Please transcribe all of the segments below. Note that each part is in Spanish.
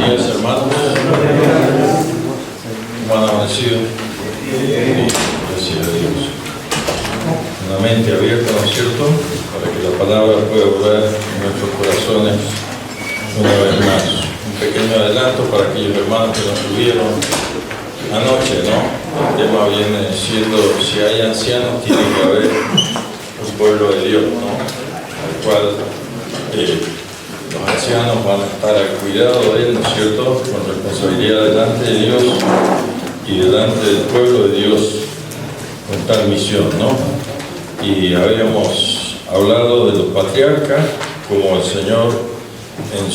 días, hermanos. ¿Cómo han amanecido? Gracias a Dios. Una mente abierta, ¿no es cierto?, para que la palabra pueda obrar en nuestros corazones una vez más. Un pequeño adelanto para aquellos hermanos que nos subieron anoche, ¿no? El tema viene siendo: si hay ancianos, tiene que haber un pueblo de Dios, ¿no?, al cual los ancianos van a estar al cuidado de él, ¿no es cierto?, con responsabilidad delante de Dios y delante del pueblo de Dios, con tal misión, ¿no? Y habíamos hablado de los patriarcas, como el Señor en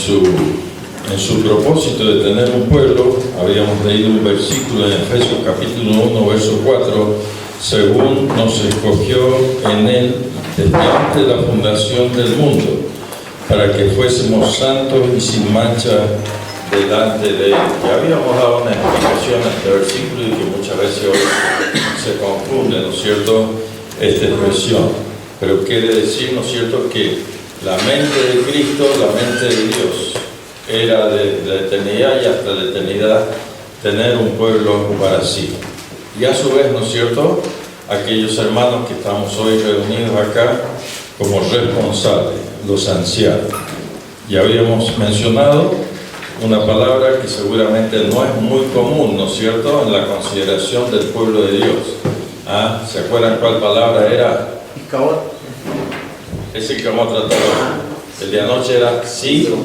su propósito de tener un pueblo. Habíamos leído un versículo en Efesios capítulo 1, verso 4: según nos escogió en él desde antes de la fundación del mundo, para que fuésemos santos y sin mancha delante de él. Ya habíamos dado una explicación a este versículo y que muchas veces hoy se confunde, ¿no es cierto?, esta expresión. Pero quiere decir, ¿no es cierto?, que la mente de Cristo, la mente de Dios, era de la eternidad y hasta la eternidad tener un pueblo para sí. Y a su vez, ¿no es cierto?, aquellos hermanos que estamos hoy reunidos acá como responsables, los ancianos. Ya habíamos mencionado una palabra que seguramente no es muy común, ¿no es cierto?, en la consideración del pueblo de Dios. ¿Ah? ¿Se acuerdan cuál palabra era? Icabod. Es el que vamos a tratar hoy. El de anoche era Siló.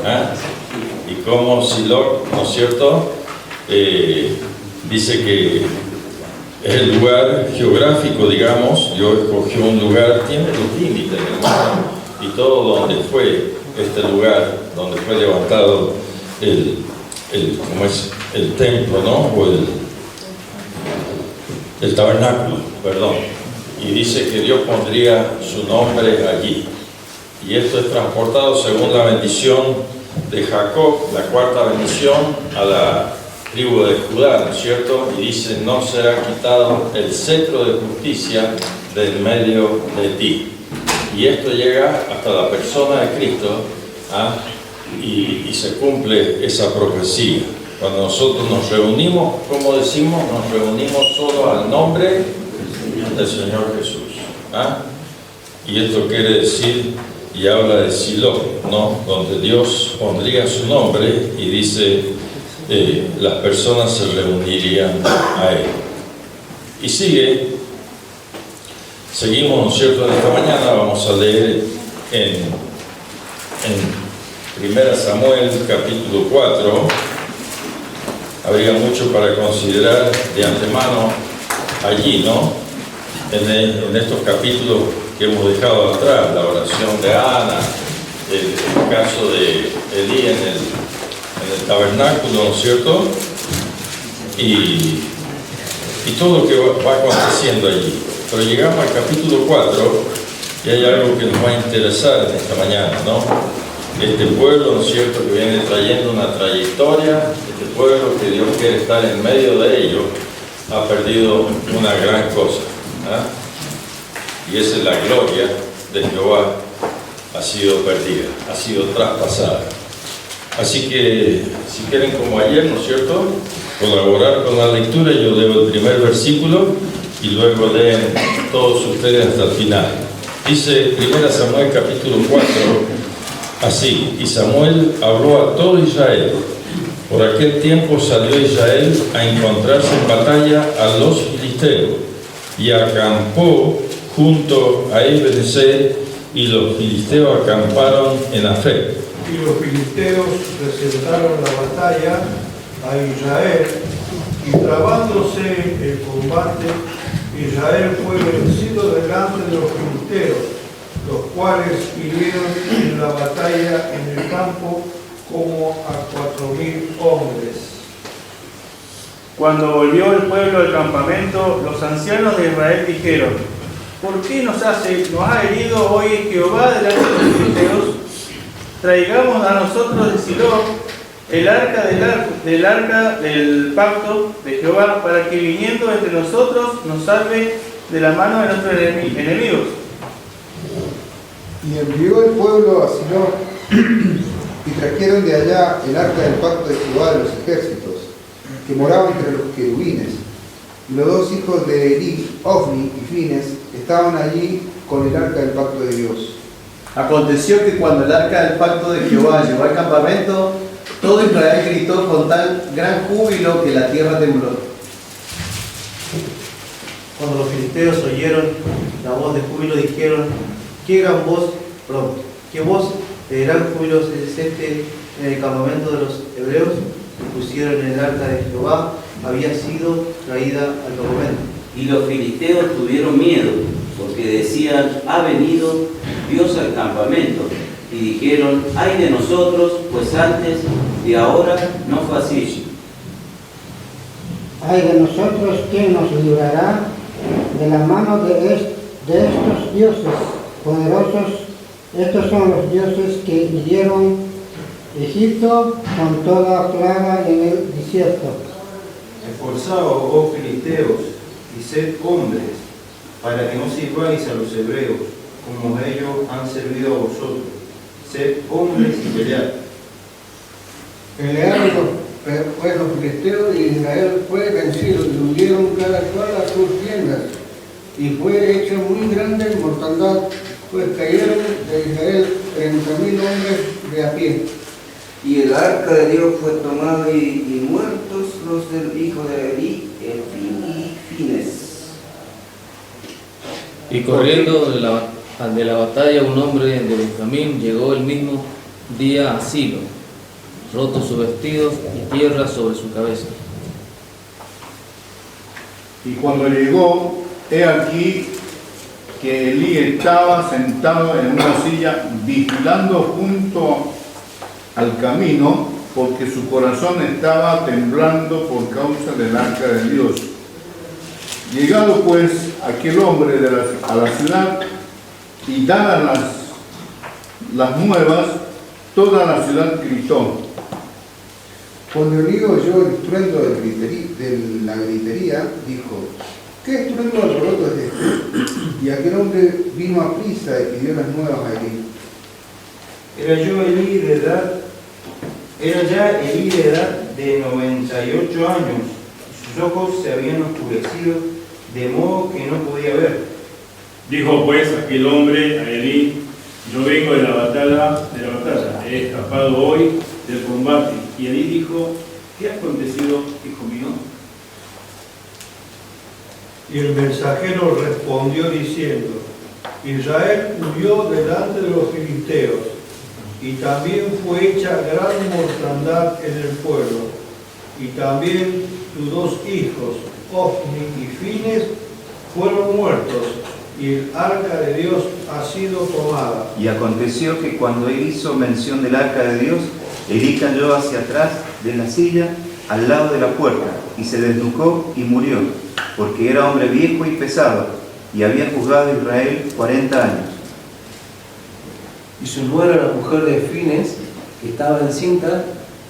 ¿Ah? Y como Siló, ¿no es cierto?, dice que es el lugar geográfico, digamos. Dios escogió un lugar, tiene los límites, hermano, y todo donde fue este lugar, donde fue levantado el templo, ¿no?, o el tabernáculo, perdón. Y dice que Dios pondría su nombre allí. Y esto es transportado según la bendición de Jacob, la cuarta bendición a la tribu de Judá, ¿no es cierto? Y dice: no será quitado el cetro de justicia del medio de ti. Y esto llega hasta la persona de Cristo, ¿ah? Y se cumple esa profecía. Cuando nosotros nos reunimos, como decimos, nos reunimos solo al nombre del Señor Jesús, ¿ah? Y esto quiere decir, y habla de Siló, ¿no?, donde Dios pondría su nombre, y dice, las personas se reunirían a él. Y seguimos, ¿no es cierto?, en esta mañana vamos a leer en 1 Samuel capítulo 4. Habría mucho para considerar de antemano allí, ¿no?, en estos capítulos que hemos dejado atrás: la oración de Ana, el caso de Elí en el tabernáculo, ¿no es cierto?, y todo lo que va aconteciendo allí. Pero llegamos al capítulo 4 y hay algo que nos va a interesar en esta mañana, ¿no? Este pueblo, ¿no es cierto?, que viene trayendo una trayectoria, este pueblo que Dios quiere estar en medio de ellos, ha perdido una gran cosa, ¿ah? Y esa es la gloria de Jehová, ha sido perdida, ha sido traspasada. Así que, si quieren, como ayer, ¿no es cierto?, colaborar con la lectura, yo leo el primer versículo y luego leen todos ustedes hasta el final. Dice 1 Samuel capítulo 4, así: y Samuel habló a todo Israel. Por aquel tiempo salió Israel a encontrarse en batalla a los filisteos, y acampó junto a Ebenezer, y los filisteos acamparon en Afec. Y los filisteos presentaron la batalla a Israel, y trabándose el combate, Israel fue vencido delante de los filisteos, los cuales hirieron en la batalla en el campo como a 4,000 hombres. Cuando volvió el pueblo del campamento, los ancianos de Israel dijeron: ¿por qué nos ha herido hoy Jehová delante de los filisteos? Traigamos a nosotros de Siló el arca del pacto de Jehová, para que viniendo entre nosotros nos salve de la mano de nuestros enemigos. Y envió el pueblo a Siló, y trajeron de allá el arca del pacto de Jehová de los ejércitos, que moraba entre los querubines. Y los dos hijos de Elí, Ofni y Fines, estaban allí con el arca del pacto de Dios. Aconteció que cuando el arca del pacto de Jehová llegó al campamento, todo Israel gritó con tal gran júbilo que la tierra tembló. Cuando los filisteos oyeron la voz de júbilo, dijeron: ¿qué voz de gran júbilo es este en el campamento de los hebreos? Y pusieron el arca de Jehová, había sido traída al campamento. Y los filisteos tuvieron miedo, porque decían: ha venido Dios al campamento. Y dijeron: ay de nosotros, pues antes y ahora no fue así. Ay de nosotros, ¿quién nos librará de la mano de estos dioses poderosos? Estos son los dioses que hirieron Egipto con toda plaga en el desierto. Esforzaos, oh filisteos, y sed hombres, para que no sirváis a los hebreos, como ellos han servido a vosotros. Sed hombres y pelead. Pelearon los filisteos, y Israel fue vencido, y hundieron cada cual a sus tiendas, y fue hecha muy grande mortandad, pues cayeron de Israel 30.000 hombres de a pie. Y el arca de Dios fue tomado y muertos los del hijo de Elí, y Fines. Y corriendo de la batalla un hombre de Benjamín llegó el mismo día a Silo, rotos sus vestidos y tierra sobre su cabeza. Y cuando llegó, he aquí que Elí estaba sentado en una silla vigilando junto al camino, porque su corazón estaba temblando por causa del arca de Dios. Llegado pues aquel hombre a la ciudad y dadas las nuevas, toda la ciudad gritó. Cuando Elí oyó el estruendo de la gritería, dijo: ¿qué estruendo alboroto es este? Y aquel hombre vino a prisa y pidió las nuevas a Elí. Era ya Elí de edad de 98 años, y sus ojos se habían oscurecido, de modo que no podía ver. Dijo pues aquel hombre a Elí: yo vengo de la batalla, he escapado hoy del combate. Y Elí dijo: ¿qué ha acontecido, hijo mío? Y el mensajero respondió diciendo: Israel huyó delante de los filisteos, y también fue hecha gran mortandad en el pueblo, y también tus dos hijos, Ofni y Fines, fueron muertos, y el arca de Dios ha sido tomada. Y aconteció que cuando él hizo mención del arca de Dios, Elí cayó hacia atrás de la silla, al lado de la puerta, y se desnucó y murió, porque era hombre viejo y pesado, y había juzgado a Israel 40 años. Y su nuera, la mujer de Fines, que estaba encinta,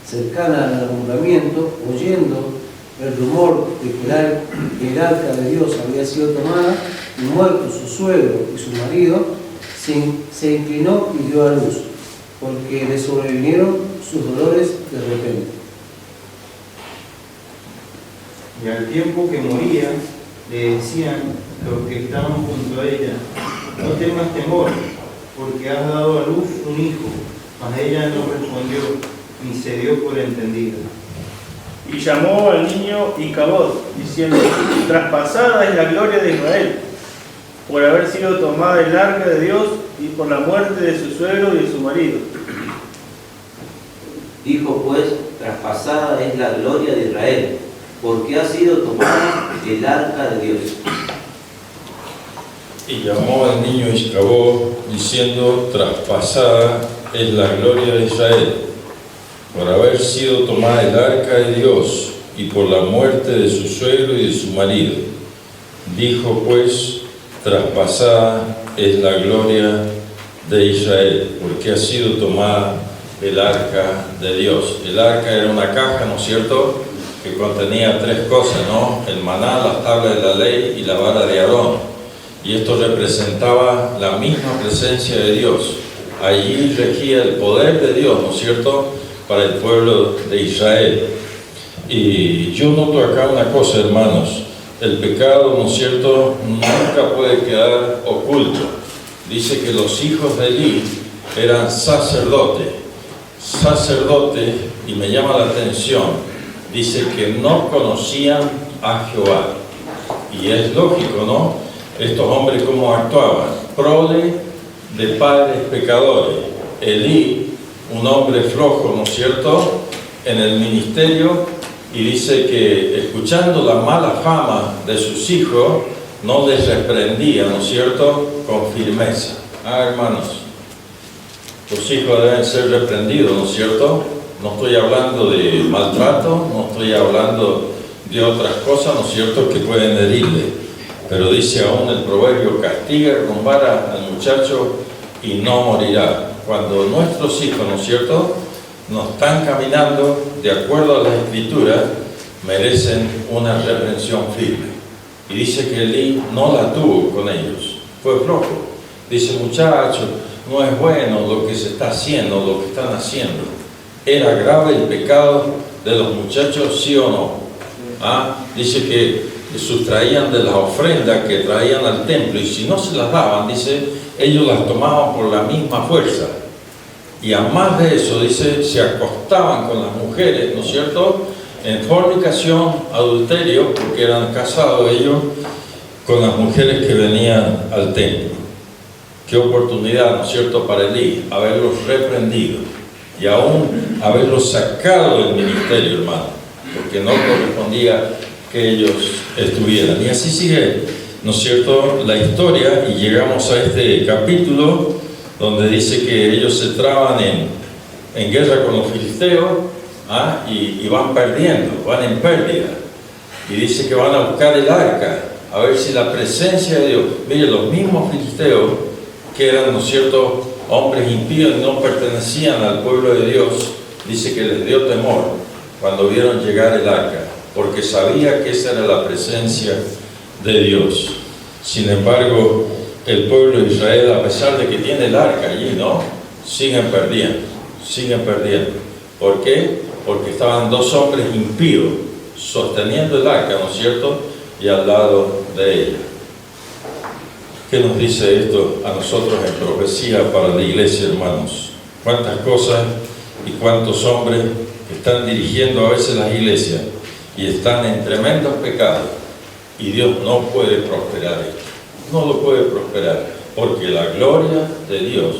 cercana al alumbramiento, oyendo el rumor de que el arca de Dios había sido tomada, y muerto su suegro y su marido, se inclinó y dio a luz, porque le sobrevinieron sus dolores de repente. Y al tiempo que moría, le decían los que estaban junto a ella: no temas temor, porque has dado a luz un hijo. Mas ella no respondió, ni se dio por entendida. Y llamó al niño Icabod, diciendo: traspasada es la gloria de Israel, por haber sido tomada el arca de Dios y por la muerte de su suegro y de su marido. Dijo pues: traspasada es la gloria de Israel, porque ha sido tomada el arca de Dios. Y llamó al niño Icabod, diciendo: traspasada es la gloria de Israel, por haber sido tomada el arca de Dios y por la muerte de su suegro y de su marido. Dijo pues: traspasada es la gloria de Israel, porque ha sido tomada el arca de Dios. El arca era una caja, ¿no es cierto?, que contenía tres cosas, ¿no? El maná, las tablas de la ley y la vara de Aarón. Y esto representaba la misma presencia de Dios. allí regía el poder de Dios, ¿no es cierto?, para el pueblo de Israel. Y yo noto acá una cosa, hermanos, el pecado, ¿no es cierto?, nunca puede quedar oculto. Dice que los hijos de Elí eran sacerdotes, y me llama la atención, dice que no conocían a Jehová. Y es lógico, ¿no? Estos hombres cómo actuaban, prole de padres pecadores. Elí, un hombre flojo, ¿no es cierto?, en el ministerio, y dice que escuchando la mala fama de sus hijos, no les reprendía, ¿no es cierto?, con firmeza. Hermanos, los hijos deben ser reprendidos, ¿no es cierto? No estoy hablando de maltrato, no estoy hablando de otras cosas, ¿no es cierto?, que pueden herirle. Pero dice aún el proverbio, castiga con vara al muchacho y no morirá. Cuando nuestros hijos, ¿no es cierto?, no están caminando de acuerdo a las escrituras, merecen una reprensión firme. Y dice que Elí no la tuvo con ellos, fue flojo. Dice, muchacho, no es bueno lo que se está haciendo, lo que están haciendo. ¿Era grave el pecado de los muchachos, sí o no? Dice que sustraían de las ofrendas que traían al templo, y si no se las daban, dice, ellos las tomaban por la misma fuerza. Y además de eso, dice, se acostaban con las mujeres, ¿no es cierto?, en fornicación, adulterio, porque eran casados ellos con las mujeres que venían al templo. Qué oportunidad, ¿no es cierto?, para Elí, haberlos reprendido y aún haberlos sacado del ministerio, hermano, porque no correspondía que ellos estuvieran. Y así sigue, ¿no es cierto?, la historia, y llegamos a este capítulo donde dice que ellos se traban en guerra con los filisteos, y van perdiendo, van en pérdida. Y dice que van a buscar el arca, a ver si la presencia de Dios. Mire, los mismos filisteos, que eran, ¿no es cierto?, hombres impíos y no pertenecían al pueblo de Dios, dice que les dio temor cuando vieron llegar el arca, porque sabía que esa era la presencia de Dios. Sin embargo, el pueblo de Israel, a pesar de que tiene el arca allí, ¿no?, siguen perdiendo. ¿Por qué? Porque estaban dos hombres impíos sosteniendo el arca, ¿no es cierto?, y al lado de ella. ¿Qué nos dice esto a nosotros en profecía para la iglesia, hermanos? Cuántas cosas y cuántos hombres que están dirigiendo a veces las iglesias y están en tremendos pecados, y Dios no puede prosperar esto, no lo puede prosperar, porque la gloria de Dios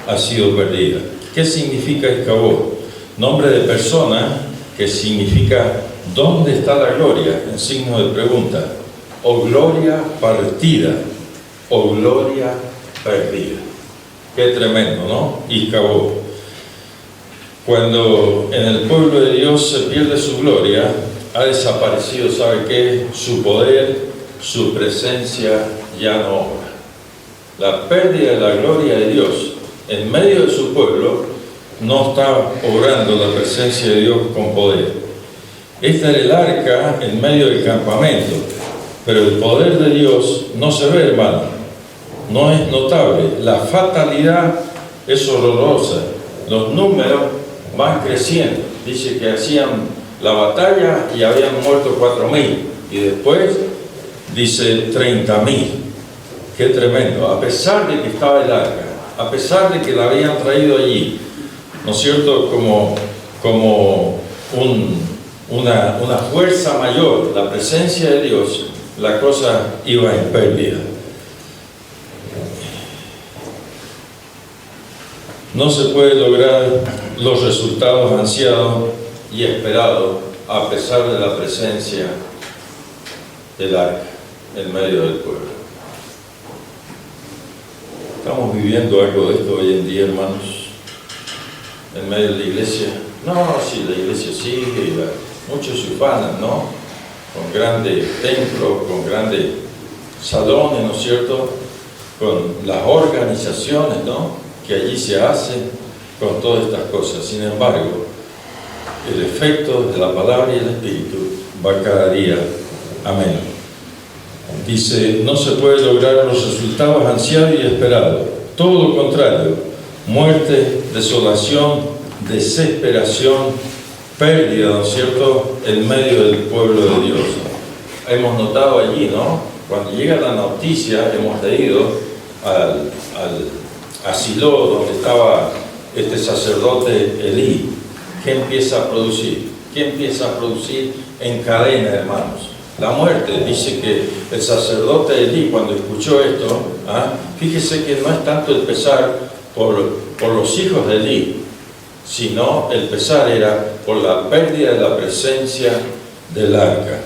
ha sido perdida. ¿Qué significa Icabod? Nombre de persona que significa ¿dónde está la gloria? En signo de pregunta. O gloria partida, o gloria perdida. Qué tremendo, ¿no? Icabod. Cuando en el pueblo de Dios se pierde su gloria, ha desaparecido, ¿sabe qué? Su poder, su presencia ya no obra. La pérdida de la gloria de Dios en medio de su pueblo no está obrando la presencia de Dios con poder. Esta era el arca en medio del campamento, pero el poder de Dios no se ve, hermano, no es notable. La fatalidad es horrorosa, los números van creciendo. Dice que hacían la batalla y habían muerto 4.000, y después dice 30.000. Qué tremendo. A pesar de que estaba el arca, a pesar de que la habían traído allí, ¿no es cierto?, como una fuerza mayor, la presencia de Dios, la cosa iba en pérdida. No se puede lograr los resultados ansiados y esperados a pesar de la presencia del arca en medio del pueblo. Estamos viviendo algo de esto hoy en día, hermanos, en medio de la iglesia. No, sí, la iglesia sigue, muchos se ufanan, ¿no?, con grandes templos, con grandes salones, ¿no es cierto?, con las organizaciones, ¿no?, que allí se hacen, con todas estas cosas. Sin embargo, el efecto de la palabra y el Espíritu va cada día a menos. Dice, no se puede lograr los resultados ansiados y esperados. Todo lo contrario, muerte, desolación, desesperación, pérdida, ¿no es cierto?, en medio del pueblo de Dios. Hemos notado allí, ¿no? Cuando llega la noticia, hemos leído a Silo, donde estaba este sacerdote Elí. ¿Qué empieza a producir? ¿Qué empieza a producir en cadena, hermanos? La muerte. Dice que el sacerdote Elí, cuando escuchó esto, fíjese que no es tanto el pesar por los hijos de Elí, sino el pesar era por la pérdida de la presencia del arca.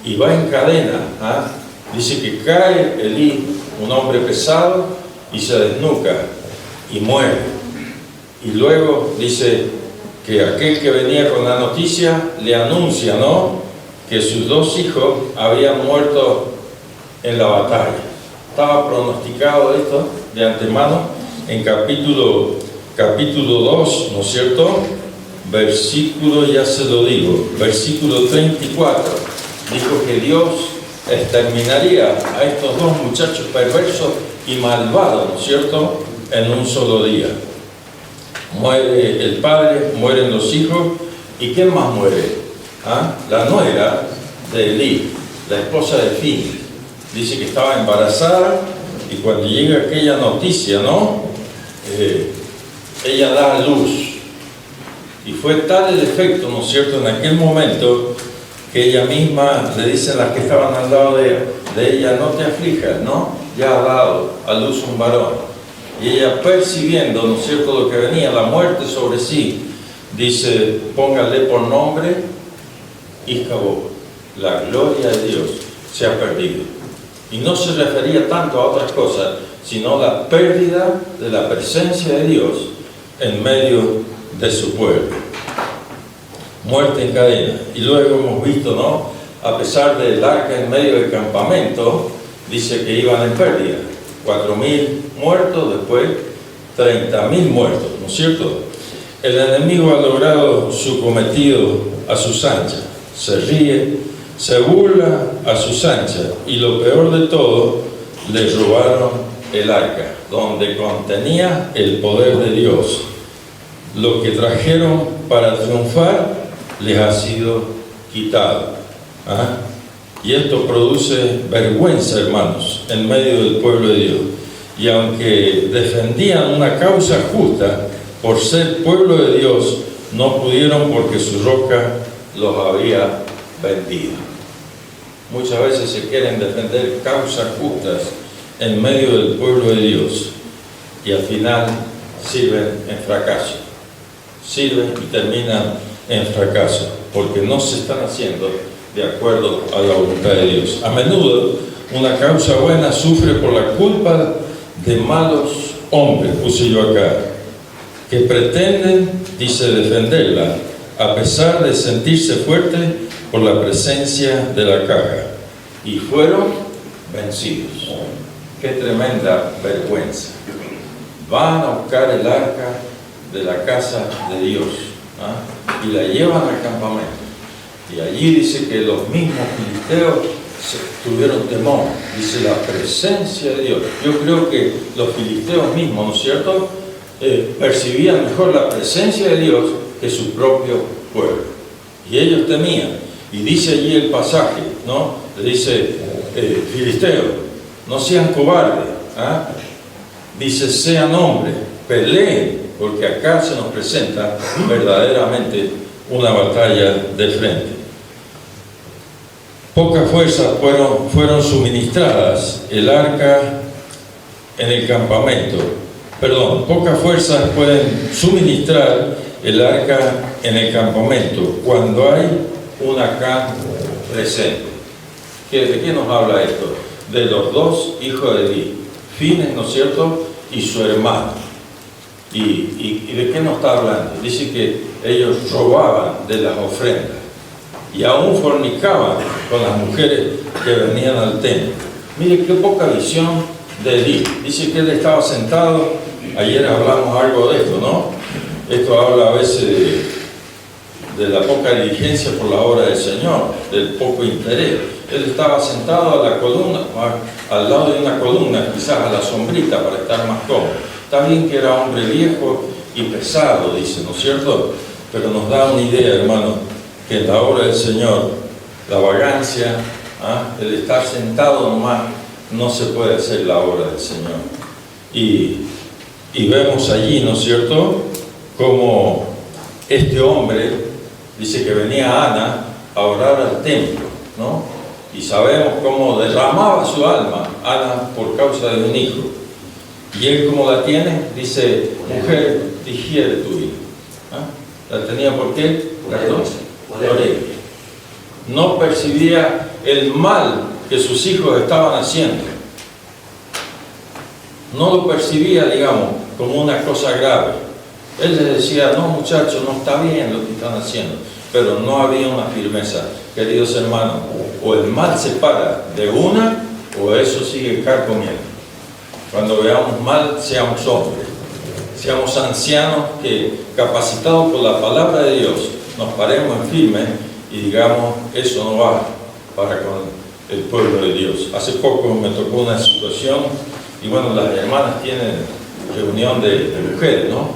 Y va en cadena. Dice que cae Elí, un hombre pesado, y se desnuca y muere. Y luego dice que aquel que venía con la noticia le anuncia, ¿no?, que sus dos hijos habían muerto en la batalla. Estaba pronosticado esto de antemano en capítulo 2, ¿no es cierto? Versículo, ya se lo digo, versículo 34. Dijo que Dios exterminaría a estos dos muchachos perversos y malvados, ¿no es cierto?, en un solo día. Muere el padre, mueren los hijos, ¿y quién más muere? La nuera de Elí, la esposa de Fines. Dice que estaba embarazada, y cuando llega aquella noticia, ¿no?, ella da a luz. Y fue tal el efecto, ¿no es cierto?, en aquel momento, que ella misma, le dicen las que estaban al lado de ella, no te aflijas, ¿no?, ya ha dado a luz un varón. Y ella, percibiendo, ¿no es cierto?, lo que venía, la muerte sobre sí, dice, póngale por nombre Iscabod, la gloria de Dios se ha perdido. Y no se refería tanto a otras cosas, sino la pérdida de la presencia de Dios en medio de su pueblo. Muerte en cadena. Y luego hemos visto, ¿no?, a pesar del arca en medio del campamento, dice que iban en pérdida. 4.000 muertos, después 30.000 muertos, ¿no es cierto? El enemigo ha logrado su cometido a sus anchas. Se ríe, se burla a sus anchas, y lo peor de todo, le robaron el arca, donde contenía el poder de Dios. Lo que trajeron para triunfar les ha sido quitado. Y esto produce vergüenza, hermanos, en medio del pueblo de Dios. Y aunque defendían una causa justa por ser pueblo de Dios, no pudieron porque su roca los había vendido. Muchas veces se quieren defender causas justas en medio del pueblo de Dios, y al final sirven en fracaso. Sirven y terminan en fracaso, porque no se están haciendo de acuerdo a la voluntad de Dios. A menudo una causa buena sufre por la culpa de malos hombres, puse yo acá, que pretenden, dice, defenderla, a pesar de sentirse fuerte por la presencia de la caja, y fueron vencidos. Qué tremenda vergüenza. Van a buscar el arca de la casa de Dios, y la llevan al campamento. Y allí dice que los mismos filisteos tuvieron temor. Dice, la presencia de Dios. Yo creo que los filisteos mismos, ¿no es cierto?, percibían mejor la presencia de Dios que su propio pueblo. Y ellos temían. Y dice allí el pasaje, ¿no? Le dice, filisteos, no sean cobardes. Dice, sean hombres, peleen, porque acá se nos presenta verdaderamente una batalla de frente. Pocas fuerzas fueron suministradas el arca en el campamento. Pocas fuerzas pueden suministrar el arca en el campamento cuando hay un Acán presente. ¿De qué nos habla esto? De los dos hijos de Elí, Fines, ¿no es cierto?, y su hermano. ¿Y de qué nos está hablando? Dice que ellos robaban de las ofrendas y aún fornicaban con las mujeres que venían al templo. Mire qué poca visión de Elí. Dice que él estaba sentado, ayer hablamos algo de esto, ¿no? Esto habla a veces de la poca diligencia por la obra del Señor, del poco interés. Él estaba sentado a la columna, al lado de una columna, quizás a la sombrita para estar más cómodo. Está bien que era hombre viejo y pesado, dice, ¿no es cierto? Pero nos da una idea, hermano, que en la obra del Señor, la vagancia, el estar sentado nomás, no se puede hacer la obra del Señor. Y vemos allí, ¿no es cierto?, como este hombre, dice que venía Ana a orar al templo, ¿no? Y sabemos cómo derramaba su alma Ana por causa de un hijo. Y él, como la tiene, dice, mujer, digiere tu hijo. ¿La tenía por qué? Por él. No percibía el mal que sus hijos estaban haciendo. No lo percibía, digamos, como una cosa grave. Él les decía, no muchachos, no está bien lo que están haciendo. Pero no había una firmeza. Queridos hermanos, o el mal se para de una, o eso sigue carcomiendo. Cuando veamos mal, seamos hombres, seamos ancianos que, capacitados por la palabra de Dios, nos paremos en firme y digamos, eso no va para con el pueblo de Dios. Hace poco me tocó una situación, y bueno, las hermanas tienen reunión de mujeres, ¿no?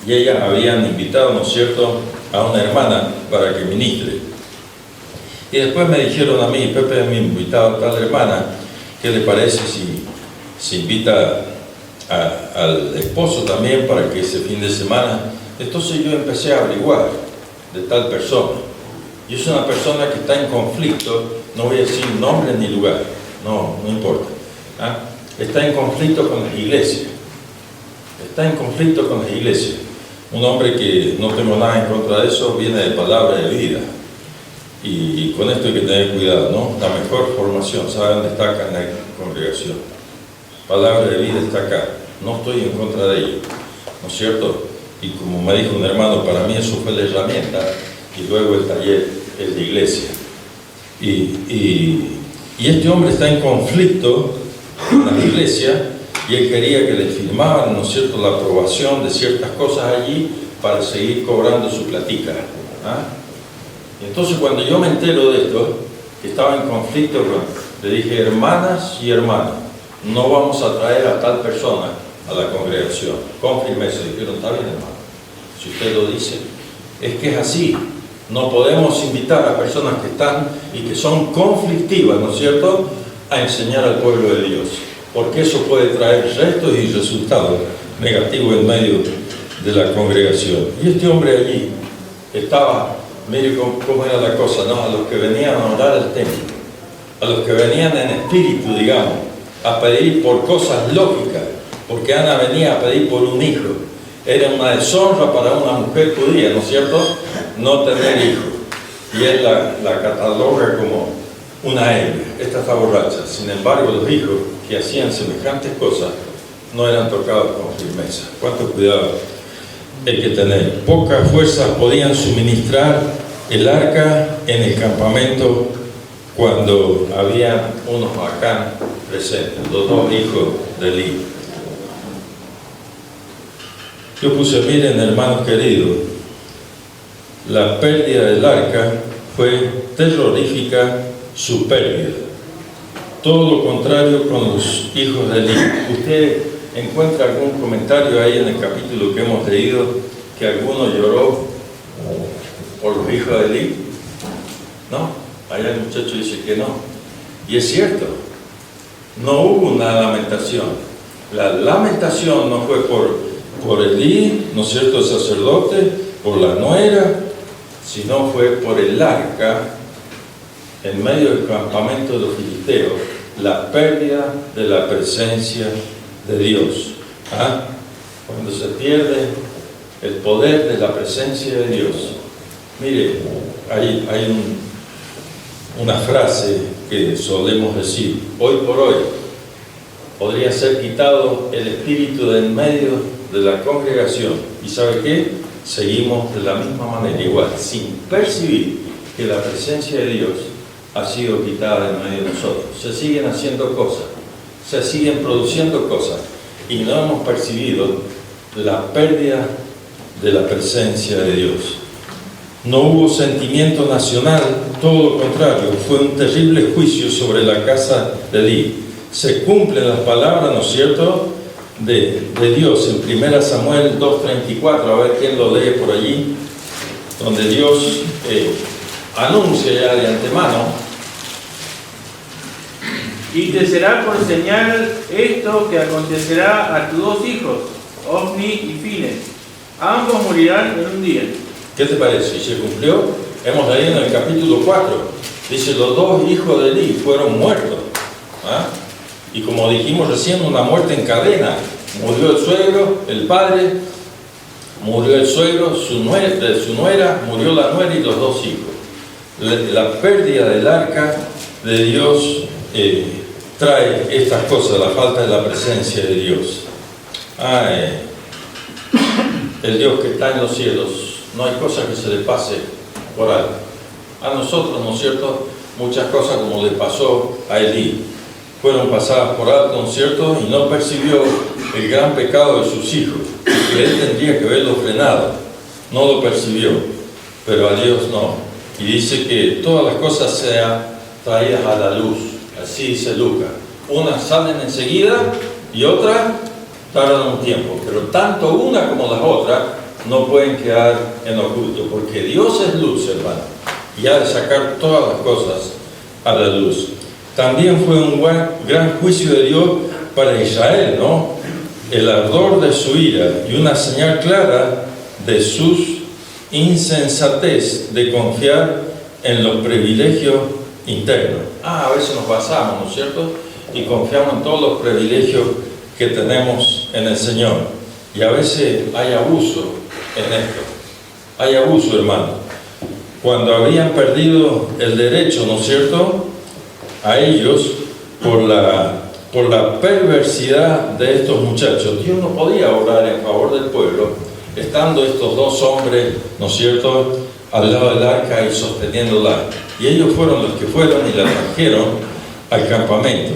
Y ellas habían invitado, ¿no es cierto?, a una hermana para que ministre. Y después me dijeron a mí, Pepe me invitaba a tal hermana, ¿qué le parece si invita al esposo también para que ese fin de semana? Entonces yo empecé a averiguar de tal persona. Y es una persona que está en conflicto, no voy a decir nombre ni lugar, no importa. Está en conflicto con la iglesia. Está en conflicto con la iglesia. Un hombre que no tengo nada en contra de eso, viene de palabra de vida. Y con esto hay que tener cuidado, ¿no? La mejor formación, ¿sabe dónde está acá en la congregación? Palabra de vida está acá. No estoy en contra de ello, ¿no es cierto? Y como me dijo un hermano, para mí eso fue la herramienta, y luego el taller es de iglesia. Y este hombre está en conflicto con la iglesia, y él quería que le firmaban, ¿no es cierto?, la aprobación de ciertas cosas allí para seguir cobrando su platica. Y entonces cuando yo me entero de esto, que estaba en conflicto, le dije, hermanas y hermanos, no vamos a traer a tal persona a la congregación. Con firmeza dijeron, está bien, hermano, si usted lo dice. Es que es así. No podemos invitar a personas que están y que son conflictivas, ¿no es cierto?, a enseñar al pueblo de Dios. Porque eso puede traer restos y resultados negativos en medio de la congregación. Y este hombre allí estaba, mire cómo era la cosa, ¿no? A los que venían a orar al templo, a los que venían en espíritu, digamos, a pedir por cosas lógicas, porque Ana venía a pedir por un hijo. Era una deshonra para una mujer judía, ¿no es cierto?, no tener hijos. Y él la cataloga como una ebria. Esta está borracha. Sin embargo, los hijos que hacían semejantes cosas no eran tocados con firmeza. ¿Cuánto cuidado hay que tener? Pocas fuerzas podían suministrar el arca en el campamento cuando había unos Acán presentes, los dos hijos de Elí. Yo puse, miren, hermanos queridos, la pérdida del arca fue terrorífica, su pérdida. Todo lo contrario con los hijos de Elí. ¿Usted encuentra algún comentario ahí en el capítulo que hemos leído que alguno lloró por los hijos de Elí? No, allá el muchacho dice que no. Y es cierto, no hubo una lamentación. La lamentación no fue por Elí, ¿no es cierto?, el sacerdote, por la nuera, sino fue por el arca en medio del campamento de los filisteos, la pérdida de la presencia de Dios. Cuando se pierde el poder de la presencia de Dios. Mire, hay una frase que solemos decir, hoy por hoy podría ser quitado el espíritu de en medio de la congregación. ¿Y sabe qué? Seguimos de la misma manera, igual, sin percibir que la presencia de Dios ha sido quitada en medio de nosotros. Se siguen haciendo cosas, se siguen produciendo cosas, y no hemos percibido la pérdida de la presencia de Dios. No hubo sentimiento nacional, todo lo contrario, fue un terrible juicio sobre la casa de Elí. se cumplen las palabras, ¿no es cierto?, de Dios en 1 Samuel 2:34, a ver quién lo lee por allí, donde Dios anuncia ya de antemano. Y te será por señal esto que acontecerá a tus dos hijos, Ofni y Fines. Ambos morirán en un día. ¿Qué te parece? ¿Y se cumplió? Hemos leído en el capítulo 4. Dice, los dos hijos de Eli fueron muertos. ¿Ah? Y como dijimos recién, una muerte en cadena. Murió el suegro, el padre, murió el suegro, su nuera, murió la nuera y los dos hijos. La pérdida del arca de Dios trae estas cosas, la falta de la presencia de Dios. El Dios que está en los cielos, no hay cosa que se le pase por alto. A nosotros, ¿no es cierto?, muchas cosas como le pasó a Elí, fueron pasadas por alto, ¿no es cierto?, y no percibió el gran pecado de sus hijos, que él tendría que haberlo frenado, no lo percibió, pero a Dios no. Y dice que todas las cosas sean traídas a la luz, así dice Lucas. Unas salen enseguida y otras tardan un tiempo, pero tanto una como las otras no pueden quedar en oculto, porque Dios es luz, hermano, y ha de sacar todas las cosas a la luz. También fue un gran juicio de Dios para Israel, ¿no? El ardor de su ira y una señal clara de su insensatez de confiar en los privilegios internos. A veces nos basamos, ¿no es cierto?, y confiamos en todos los privilegios que tenemos en el Señor. Y a veces hay abuso en esto. Hay abuso, hermano. Cuando habían perdido el derecho, ¿no es cierto?, a ellos por la perversidad de estos muchachos, Dios no podía orar en favor del pueblo, estando estos dos hombres, ¿no es cierto?, al lado del arca y sosteniéndola. Y ellos fueron los que fueron y la trajeron al campamento.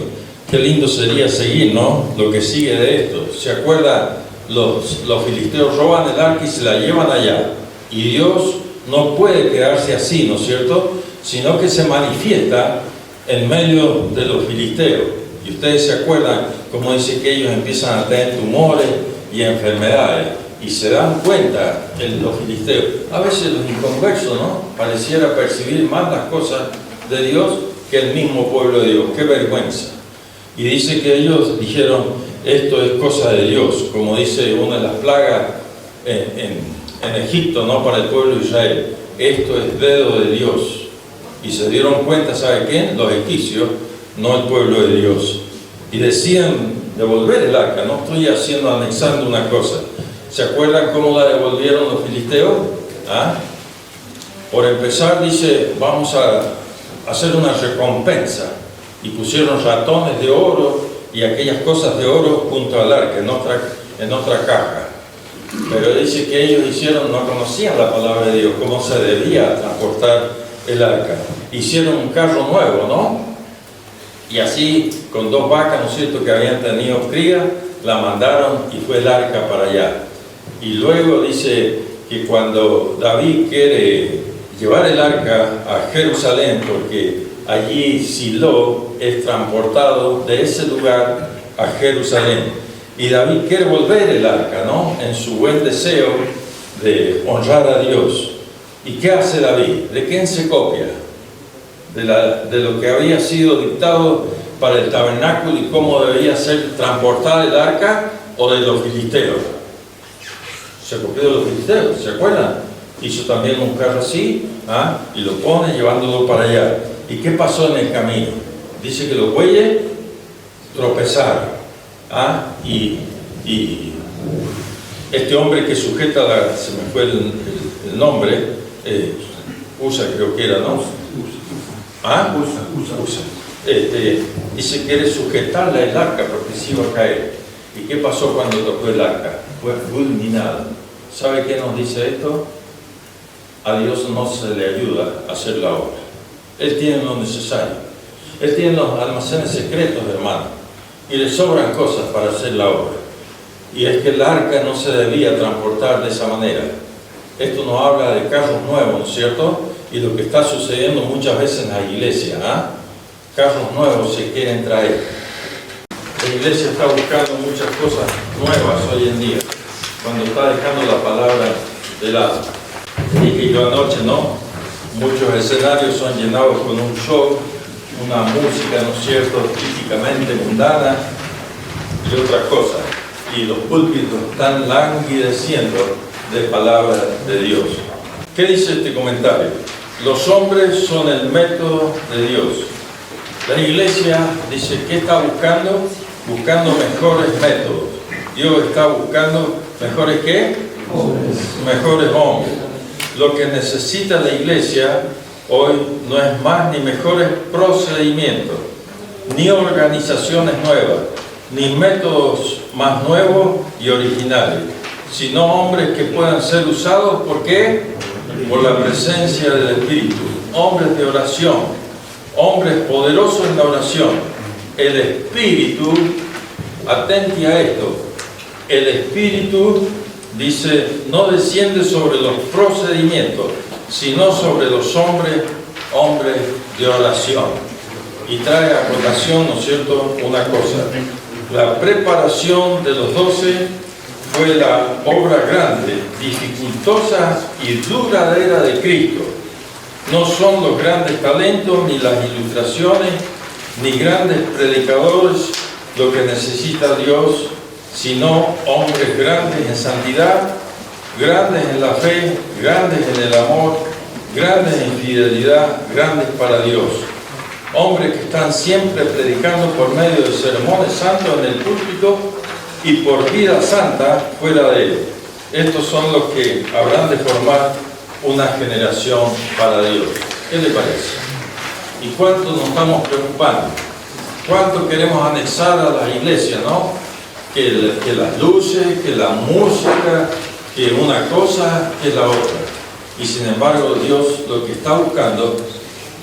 Qué lindo sería seguir, ¿no?, lo que sigue de esto. ¿Se acuerdan? Los filisteos roban el arca y se la llevan allá. Y Dios no puede quedarse así, ¿no es cierto?, sino que se manifiesta en medio de los filisteos. Y ustedes se acuerdan cómo dice que ellos empiezan a tener tumores y enfermedades. Y se dan cuenta los filisteos. A veces los inconversos, ¿no?, pareciera percibir más las cosas de Dios que el mismo pueblo de Dios. ¡Qué vergüenza! Y dice que ellos dijeron, esto es cosa de Dios, como dice una de las plagas en Egipto, ¿no?, para el pueblo de Israel. Esto es dedo de Dios. Y se dieron cuenta, ¿sabe quién? Los egipcios, no el pueblo de Dios. Y decían devolver el arca. No estoy anexando una cosa. ¿Se acuerdan cómo la devolvieron los filisteos? ¿Ah? Por empezar, dice, vamos a hacer una recompensa. Y pusieron ratones de oro y aquellas cosas de oro junto al arca, en otra caja. Pero dice que ellos no conocían la palabra de Dios, cómo se debía transportar el arca. Hicieron un carro nuevo, ¿no? Y así, con 2 vacas, ¿no es cierto?, que habían tenido cría, la mandaron y fue el arca para allá. Y luego dice que cuando David quiere llevar el arca a Jerusalén, porque allí Silo es transportado de ese lugar a Jerusalén. Y David quiere volver el arca, ¿no?, en su buen deseo de honrar a Dios. ¿Y qué hace David? ¿De quién se copia? De lo que había sido dictado para el tabernáculo y cómo debía ser transportada el arca, o de los filisteos. Se copió de los filisteos, ¿se acuerdan? Hizo también un carro así, y lo pone llevándolo para allá. ¿Y qué pasó en el camino? Dice que los bueyes tropezaron. Y este hombre que sujeta, se me fue el nombre, Usa creo que era, ¿no? Usa. Dice que quiere sujetarle el arca porque se iba a caer. ¿Y qué pasó cuando tocó el arca? Fue fulminado. ¿Sabe qué nos dice esto? A Dios no se le ayuda a hacer la obra. Él tiene lo necesario. Él tiene los almacenes secretos, hermano. Y le sobran cosas para hacer la obra. Y es que el arca no se debía transportar de esa manera. Esto nos habla de carros nuevos, ¿no es cierto? Y lo que está sucediendo muchas veces en la iglesia, carros nuevos se quieren traer. iglesia está buscando muchas cosas nuevas hoy en día, cuando está dejando la palabra de lado. Dije yo anoche, ¿no? Muchos escenarios son llenados con un show, una música, ¿no es cierto?, típicamente mundana y otras cosas. Y los púlpitos están languideciendo de palabra de Dios. ¿Qué dice este comentario? Los hombres son el método de Dios. La iglesia dice, ¿qué está buscando? Buscando mejores métodos. Dios está buscando mejores ¿qué? Hombres. Mejores hombres. Lo que necesita la iglesia hoy no es más ni mejores procedimientos, ni organizaciones nuevas, ni métodos más nuevos y originales, sino hombres que puedan ser usados, ¿por qué? Por la presencia del Espíritu. Hombres de oración, hombres poderosos en la oración. El Espíritu, atente a esto, el Espíritu, dice, no desciende sobre los procedimientos, sino sobre los hombres de oración. Y trae a colación, ¿no es cierto?, una cosa. La preparación de los 12 fue la obra grande, dificultosa y duradera de Cristo. No son los grandes talentos, ni las ilustraciones, ni grandes predicadores lo que necesita Dios, sino hombres grandes en santidad, grandes en la fe, grandes en el amor, grandes en fidelidad, grandes para Dios. Hombres que están siempre predicando por medio de sermones santos en el púlpito y por vida santa fuera de él. Estos son los que habrán de formar una generación para Dios. ¿Qué le parece? ¿Y cuánto nos estamos preocupando? ¿Cuánto queremos anexar a la iglesia, no? Que las luces, que la música, que una cosa, que la otra. Y sin embargo, Dios lo que está buscando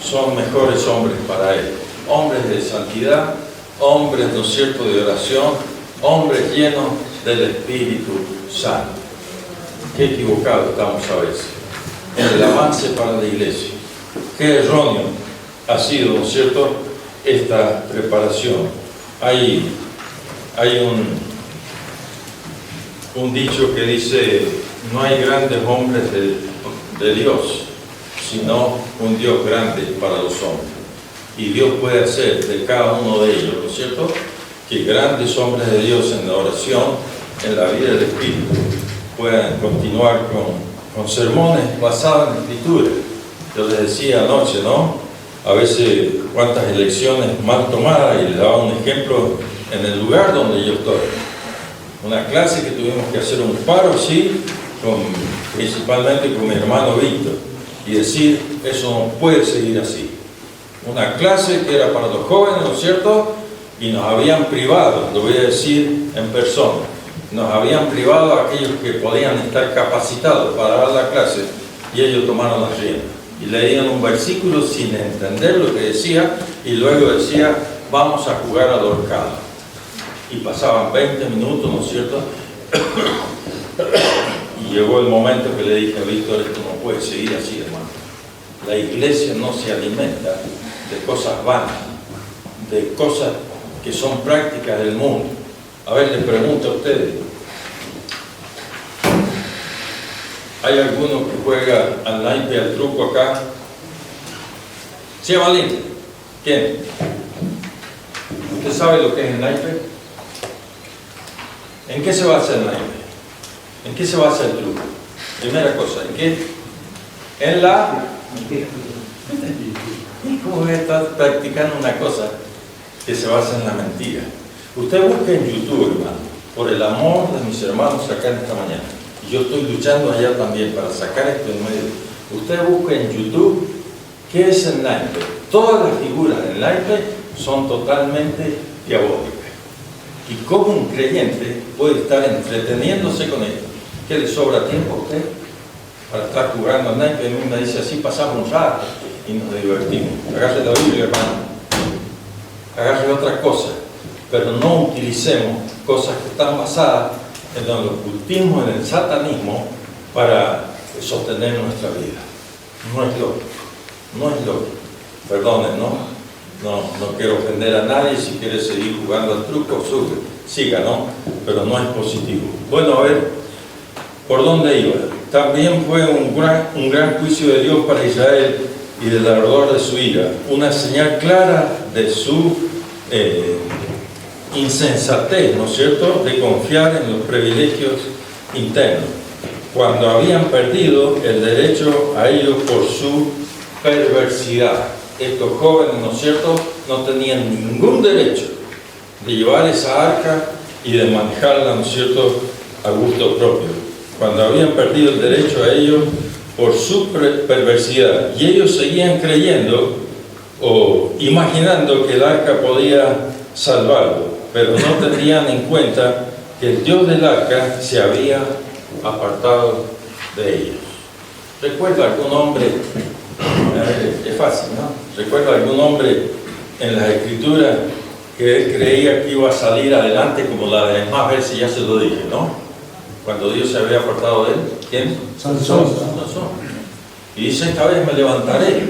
son mejores hombres para Él. Hombres de santidad, hombres, ¿no es cierto?, de oración, hombres llenos del Espíritu Santo. Qué equivocado estamos a veces en el avance para la iglesia. Qué erróneo ha sido, ¿no es cierto?, esta preparación. Hay un dicho que dice, no hay grandes hombres de Dios, sino un Dios grande para los hombres. Y Dios puede hacer de cada uno de ellos, ¿no es cierto?, que grandes hombres de Dios en la oración, en la vida del Espíritu, puedan continuar con sermones basados en la Escritura. Yo les decía anoche, ¿no?, a veces cuántas elecciones mal tomadas, y les daba un ejemplo en el lugar donde yo estoy. Una clase que tuvimos que hacer un paro, sí, principalmente con mi hermano Víctor, y decir, eso no puede seguir así. Una clase que era para los jóvenes, ¿no es cierto?, y nos habían privado, lo voy a decir en persona, nos habían privado a aquellos que podían estar capacitados para dar la clase, y ellos tomaron las riendas. Y leían un versículo sin entender lo que decía, y luego decía, vamos a jugar al ahorcado. Y pasaban 20 minutos, ¿no es cierto? Y llegó el momento que le dije a Víctor, esto no puede seguir así, hermano. La iglesia no se alimenta de cosas vanas, de cosas que son prácticas del mundo. A ver, les pregunto a ustedes, ¿hay alguno que juega al naipe, al truco acá? ¿Sí, valiente? ¿Quién? ¿Usted sabe lo que es el naipe? ¿En qué se basa el naipe? ¿En qué se basa el truco? Primera cosa, ¿en qué? En la... ¿Cómo voy a estar practicando una cosa que se basa en la mentira? Usted busca en YouTube, hermano, por el amor de mis hermanos acá en esta mañana. Y yo estoy luchando allá también para sacar esto en medio. Usted busca en YouTube qué es el naipe. Todas las figuras del naipe son totalmente diabólicas. Y cómo un creyente puede estar entreteniéndose con esto. ¿Qué le sobra tiempo a usted para estar jugando al naipe? A mí me dice así, pasamos un rato y nos divertimos. Agarre la Biblia, hermano. Agarre otra cosa. Pero no utilicemos cosas que están basadas en el ocultismo, en el satanismo, para sostener nuestra vida. No es lógico. No es lógico. Perdonen, ¿no? no quiero ofender a nadie. Si quiere seguir jugando al truco, siga, ¿no? Pero no es positivo. Bueno, a ver, ¿por dónde iba? También fue un gran juicio de Dios para Israel y del ardor de su ira, una señal clara de su insensatez, ¿no es cierto?, de confiar en los privilegios internos, cuando habían perdido el derecho a ellos por su perversidad. Estos jóvenes, ¿no es cierto?, no tenían ningún derecho de llevar esa arca y de manejarla, ¿no es cierto?, a gusto propio, cuando habían perdido el derecho a ellos por su perversidad, y ellos seguían creyendo o imaginando que el arca podía salvarlo, pero no tenían en cuenta que el Dios del arca se había apartado de ellos. ¿Recuerda algún hombre? Es fácil, ¿no? ¿Recuerda algún hombre en las Escrituras que él creía que iba a salir adelante, como la demás veces ya se lo dije, ¿no? Cuando Dios se había apartado de él. ¿Quién? Sansón. Y dice, esta vez me levantaré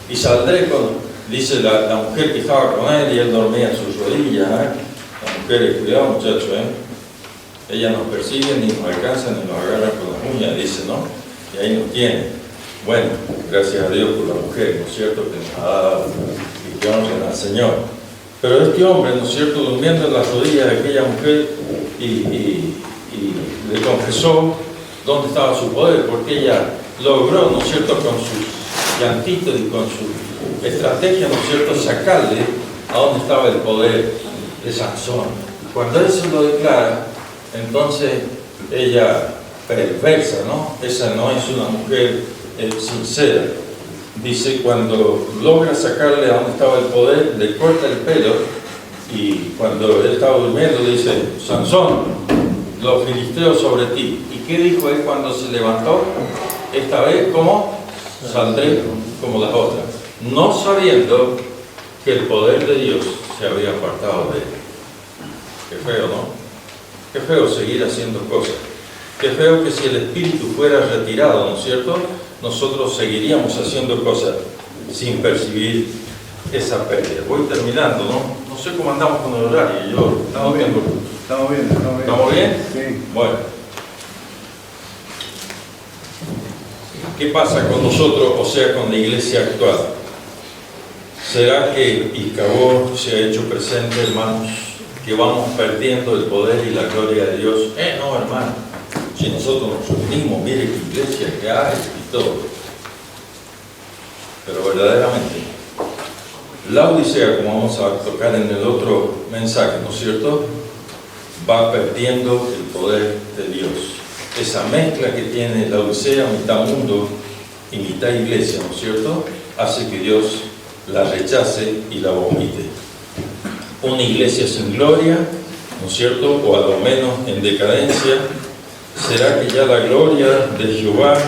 y saldré con... Dice la mujer que estaba con él y él dormía en sus rodillas. Las mujeres, cuidado muchachos, ellas nos persiguen, ni nos alcanzan, ni nos agarran con las uñas, dice, ¿no? Y ahí nos tienen. Bueno, gracias a Dios por la mujer, ¿no es cierto?, que nos ha dado y que honren al Señor. Pero este hombre, ¿no es cierto?, durmiendo en las rodillas de aquella mujer y le confesó dónde estaba su poder, porque ella logró, ¿no es cierto?, con sus llantitos y con su estrategia, ¿no es cierto?, sacarle a dónde estaba el poder de Sansón. Cuando él se lo declara, entonces ella, perversa, ¿no? Esa no es una mujer sincera. Dice, cuando logra sacarle a dónde estaba el poder, le corta el pelo, y cuando él estaba durmiendo, dice, Sansón, los filisteos sobre ti. ¿Y qué dijo él cuando se levantó? Esta vez, ¿cómo? Saldré como las otras. No sabiendo que el poder de Dios se había apartado de él. Qué feo, ¿no? Qué feo seguir haciendo cosas. Qué feo que si el Espíritu fuera retirado, ¿no es cierto?, nosotros seguiríamos haciendo cosas sin percibir esa pérdida. Voy terminando, ¿no? No sé cómo andamos con el horario. Estamos bien. ¿Estamos bien? Sí. Bueno. ¿Qué pasa con nosotros, o sea, con la iglesia actual? ¿Será que Icabod se ha hecho presente, hermanos, que vamos perdiendo el poder y la gloria de Dios? No, hermano. Si nosotros nos unimos, mire qué iglesia que hay y todo. Pero verdaderamente, la Odisea, como vamos a tocar en el otro mensaje, ¿no es cierto?, va perdiendo el poder de Dios. Esa mezcla que tiene la Odisea, mitad mundo y mitad iglesia, ¿no es cierto?, hace que Dios la rechace y la vomite. Una iglesia sin gloria, ¿no es cierto?, o a lo menos en decadencia. ¿Será que ya la gloria de Jehová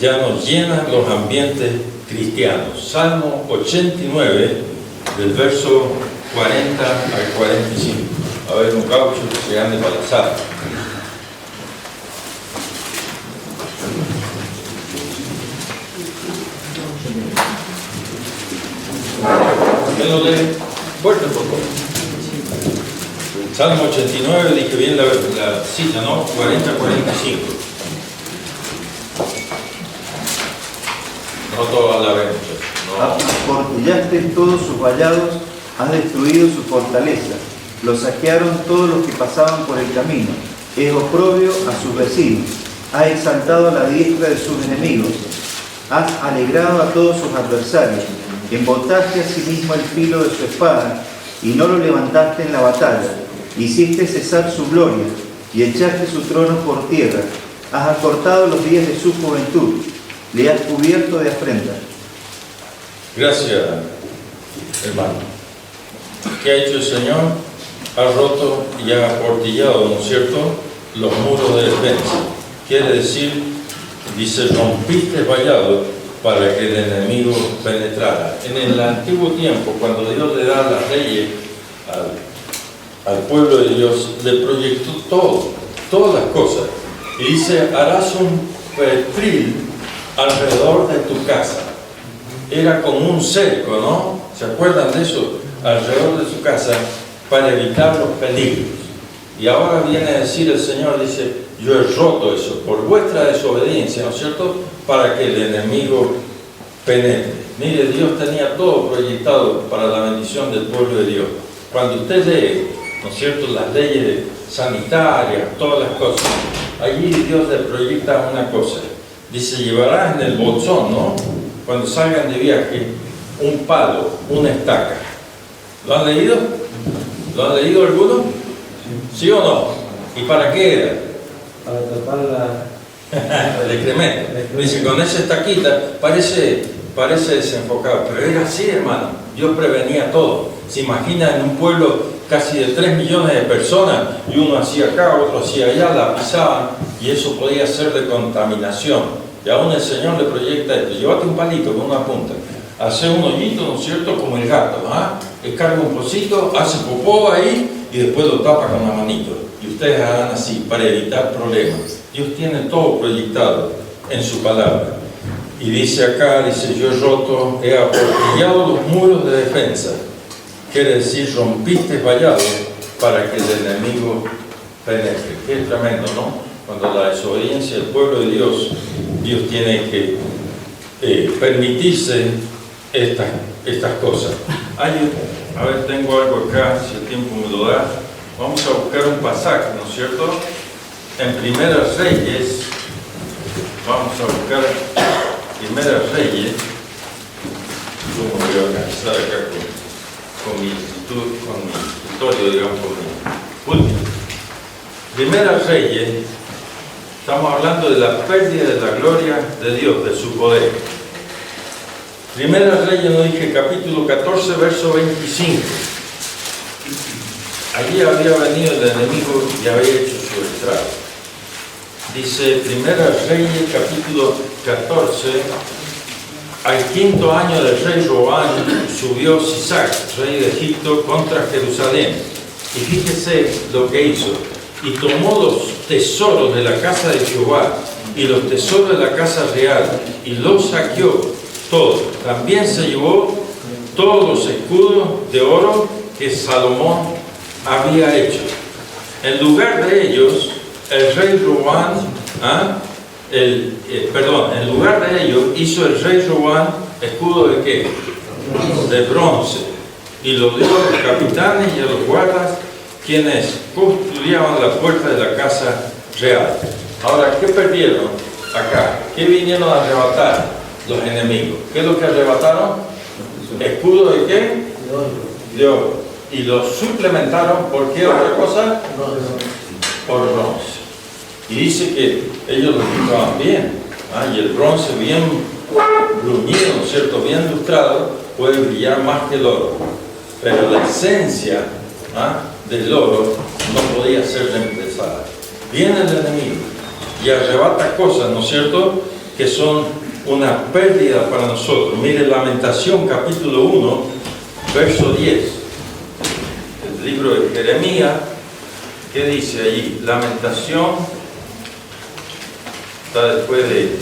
ya nos llena los ambientes cristianos? Salmo 89, del verso 40 al 45. A ver, un gaucho que se ande para la sala. ¿Quién lo lee? Fuerte, por favor. Salmo 89, dije bien la cita, ¿no? 40-45. No todas la ven, no. Aportillaste todos sus vallados, has destruido su fortaleza. Los saquearon todos los que pasaban por el camino. Es oprobio a sus vecinos. Has exaltado a la diestra de sus enemigos. Has alegrado a todos sus adversarios. Embotaste a sí mismo el filo de su espada y no lo levantaste en la batalla. Hiciste cesar su gloria y echaste su trono por tierra. Has acortado los días de su juventud. Le has cubierto de afrenta. Gracias, hermano. ¿Qué ha hecho el Señor? Ha roto y ha aportillado, ¿no es cierto?, los muros de defensa. Quiere decir, dice, rompiste vallado para que el enemigo penetrara. En el antiguo tiempo, cuando Dios le da las leyes al pueblo de Dios, le proyectó todas las cosas. Y dice, harás un petril alrededor de tu casa. Era como un cerco, ¿no? ¿Se acuerdan de eso? Alrededor de su casa para evitar los peligros. Y ahora viene a decir el Señor, dice, yo he roto eso por vuestra desobediencia, ¿no es cierto? Para que el enemigo penetre. Mire, Dios tenía todo proyectado para la bendición del pueblo de Dios. Cuando usted lee, ¿no es cierto?, las leyes sanitarias, todas las cosas, allí Dios le proyecta una cosa. Dice, llevarás en el bolsón, ¿no?, cuando salgan de viaje, un palo, una estaca. ¿Lo han leído? ¿Lo han leído alguno? ¿Sí o no? ¿Y para qué era? Para tapar el excremento. Dice, con esa estaquita parece desenfocado, pero era así, hermano. Dios prevenía todo. Se imagina en un pueblo casi de 3 millones de personas, y uno hacía acá, otro hacía allá, la pisaban, y eso podía ser de contaminación. Y aún el Señor le proyecta esto: llévate un palito con una punta, hace un hoyito, ¿no es cierto?, como el gato, ¿ah? Descarga un pocito, hace popó ahí y después lo tapa con la manito. Y ustedes harán así para evitar problemas. Dios tiene todo proyectado en su palabra. Y dice acá, dice, yo he roto, he aportillado los muros de defensa. Quiere decir, rompiste vallados para que el enemigo penetre. Qué tremendo, ¿no? Cuando la desobediencia del pueblo de Dios, Dios tiene que permitirse estas cosas. A ver, tengo algo acá, si el tiempo me lo da. Vamos a buscar un pasaje, ¿no es cierto? En Primeras Reyes, vamos a buscar Primeras Reyes. ¿Cómo voy a organizar acá con mi escritorio, digamos, con mi último? Primeras Reyes, estamos hablando de la pérdida de la gloria de Dios, de su poder. Primeras Reyes, no dije, capítulo 14, verso 25. Allí había venido el enemigo y había hecho su estrago. Dice Primeras Reyes, capítulo 14, al 5.º año del rey Roboam, subió Sisac, rey de Egipto, contra Jerusalén. Y fíjese lo que hizo. Y tomó los tesoros de la casa de Jehová y los tesoros de la casa real y los saqueó todos. También se llevó todos los escudos de oro que Salomón había hecho. En lugar de ellos, el rey Roboam, en lugar de ellos, hizo el rey Roboam escudo de ¿qué? De bronce, y lo dio a los capitanes y a los guardas, quienes custodiaban la puerta de la casa real. Ahora, ¿qué perdieron acá? ¿Qué vinieron a arrebatar los enemigos? ¿Qué es lo que arrebataron? ¿Escudo de qué? De oro. Y lo suplementaron, ¿por qué otra cosa? Por bronce. Y dice que ellos lo estaban bien. Y el bronce bien bruñido, ¿no es cierto?, bien lustrado, puede brillar más que el oro. Pero la esencia del oro no podía ser reemplazada. Viene el enemigo y arrebata cosas, ¿no es cierto?, que son una pérdida para nosotros. Mire, Lamentación, capítulo 1, verso 10. El libro de Jeremías, ¿qué dice allí? Lamentación, está después de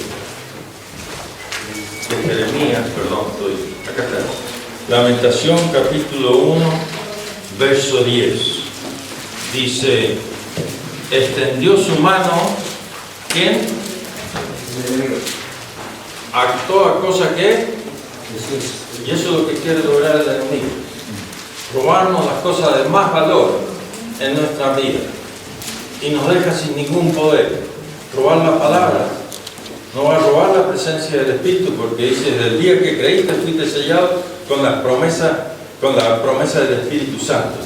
Jeremías, perdón, acá está. Lamentación, capítulo 1, verso 10. Dice, extendió su mano, ¿quién? A toda cosa que, y eso es lo que quiere lograr el enemigo, robarnos las cosas de más valor en nuestra vida y nos deja sin ningún poder. Robar la palabra, no va a robar la presencia del Espíritu, porque dice, desde el día que creíste fuiste sellado con la promesa del Espíritu Santo.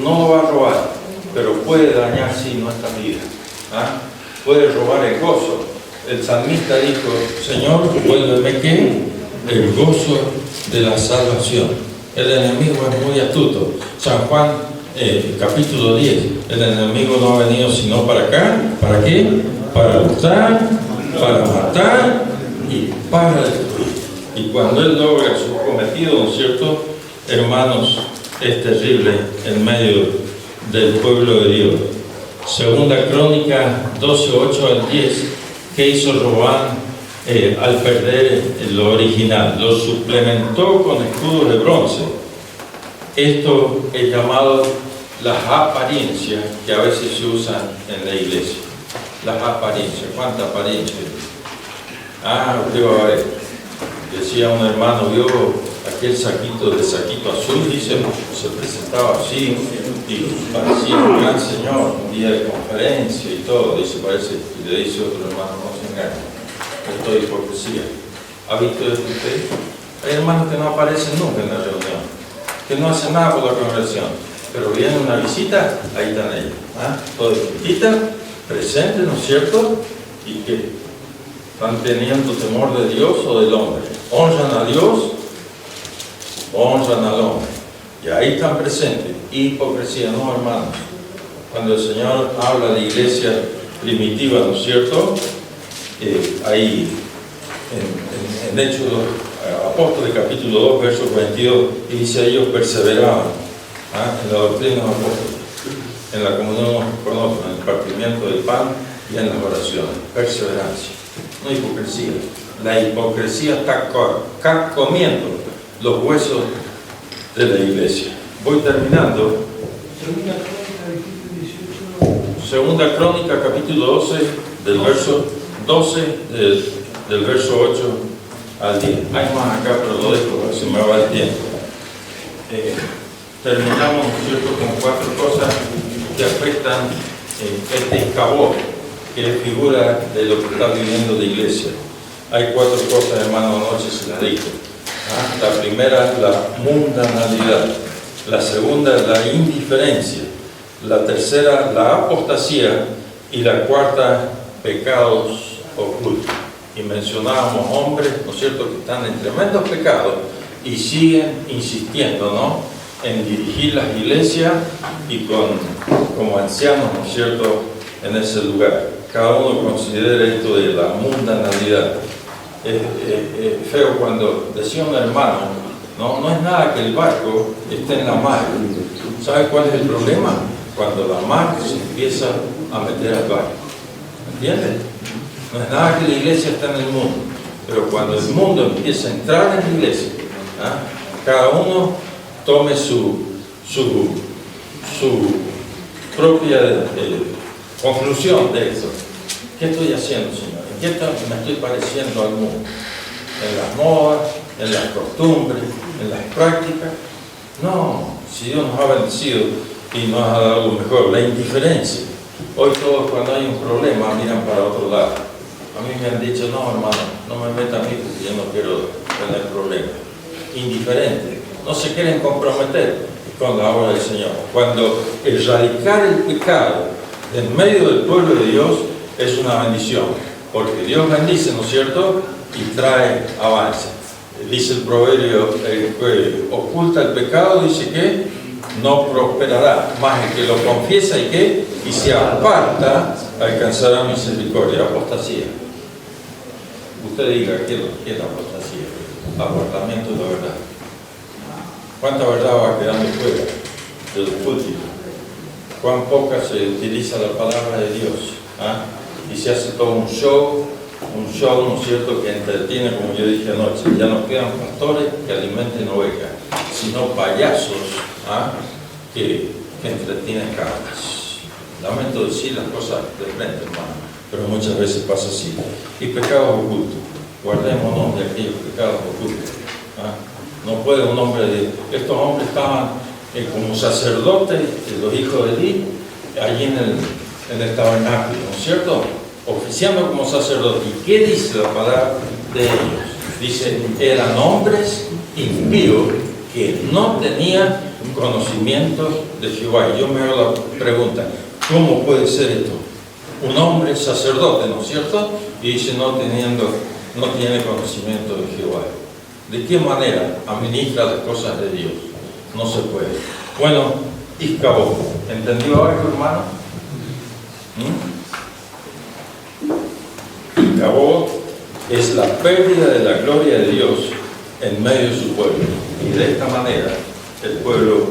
No lo va a robar, pero puede dañar sí nuestra vida. Puede robar el gozo. El salmista dijo, Señor, vuélveme ¿qué? El gozo de la salvación. El enemigo es muy astuto. San Juan, capítulo 10, el enemigo no ha venido sino para acá. ¿Para qué? Para luchar, para matar y para destruir. Y cuando él logra su cometido, ¿no es cierto?, hermanos, es terrible en medio del pueblo de Dios. Segunda Crónica 12, 8 al 10. ¿Qué hizo Roboam? al perder lo original, lo suplementó con escudos de bronce. Esto es llamado las apariencias que a veces se usan en la iglesia. Las apariencias. ¿Cuántas apariencias? Usted va a ver. Decía un hermano, vio aquel saquito azul, dice, se presentaba así y parecía un gran señor, un día de conferencia y todo, dice, parece, y le dice otro hermano, no se engañe, esto es hipocresía. ¿Ha visto esto usted? Hay hermanos que no aparecen nunca en la reunión, que no hacen nada por la congregación, pero viene una visita, ahí están ellos, todo visita, presente, ¿no es cierto? Y que están teniendo temor de Dios o del hombre. Honran a Dios, honran al hombre. Y ahí están presentes. Hipocresía, no, hermanos. Cuando el Señor habla de iglesia primitiva, ¿no es cierto? Ahí, en Hechos Apóstoles, capítulo 2, verso 22, y dice, ellos perseveraban en la doctrina de los apóstoles, en la comunión con otros, en el partimiento del pan y en las oraciones. Perseverancia. No hipocresía. La hipocresía está comiendo los huesos de la iglesia. Voy terminando. Segunda Crónica, capítulo 12, del verso 12, del verso 8 al 10. Hay más acá, pero lo dejo, se me va el tiempo. Terminamos, ¿cierto?, con 4 cosas que afectan este escabot, que es figura de lo que está viviendo la iglesia. Hay 4 cosas, hermano, anoche se las dijo. La primera, la mundanalidad. La segunda, la indiferencia. La tercera, la apostasía. Y la cuarta, pecados ocultos. Y mencionábamos hombres, ¿no es cierto?, que están en tremendos pecados y siguen insistiendo, ¿no?, en dirigir las iglesias y como ancianos, ¿no es cierto?, en ese lugar. Cada uno considera esto de la mundanalidad. Es feo cuando decía un hermano, no es nada que el barco esté en la mar. ¿Sabe cuál es el problema? Cuando la mar se empieza a meter al barco. ¿Entiendes? No es nada que la iglesia esté en el mundo, pero cuando el mundo empieza a entrar en la iglesia, cada uno tome su propia conclusión de eso. ¿Qué estoy haciendo, Señor? ¿En qué me estoy pareciendo al mundo? ¿En las modas? ¿En las costumbres? ¿En las prácticas? No, si Dios nos ha bendecido y nos ha dado algo mejor, la indiferencia. Hoy todos, cuando hay un problema, miran para otro lado. A mí me han dicho, no, hermano, no me meta a mí porque yo no quiero tener problemas. Indiferente, no se quieren comprometer con la obra del Señor. Cuando erradicar el pecado en medio del pueblo de Dios es una bendición, porque Dios bendice, ¿no es cierto?, y trae avance. Dice el proverbio, oculta el pecado, dice que no prosperará, más el que lo confiesa y se aparta, alcanzará misericordia. Apostasía. Usted diga, ¿qué es la apostasía? Apartamiento de la verdad. ¿Cuánta verdad va quedando fuera de los púlpitos? ¿Cuán poca se utiliza la palabra de Dios? Y se hace todo un show, ¿no es cierto?, que entretiene, como yo dije anoche. Ya no quedan pastores que alimenten ovejas, sino payasos que entretienen cabras. Lamento decir las cosas de frente, hermano, pero muchas veces pasa así. Y pecados ocultos. Guardémonos de aquellos pecados ocultos. No puede un hombre estos hombres estaban como sacerdotes, los hijos de Eli, allí en el tabernáculo, ¿no es cierto?, oficiando como sacerdote. ¿Y qué dice la palabra de ellos? Dice, eran hombres impíos que no tenían conocimiento de Jehová. Y yo me hago la pregunta, ¿cómo puede ser esto? Un hombre sacerdote, ¿no es cierto?, y dice no tiene conocimiento de Jehová. ¿De qué manera administra las cosas de Dios? No se puede. Bueno, Iscabó. ¿Entendió algo, hermano? Iscabó es la pérdida de la gloria de Dios en medio de su pueblo. Y de esta manera el pueblo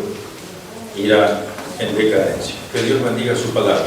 irá en decadencia. Que Dios bendiga su palabra.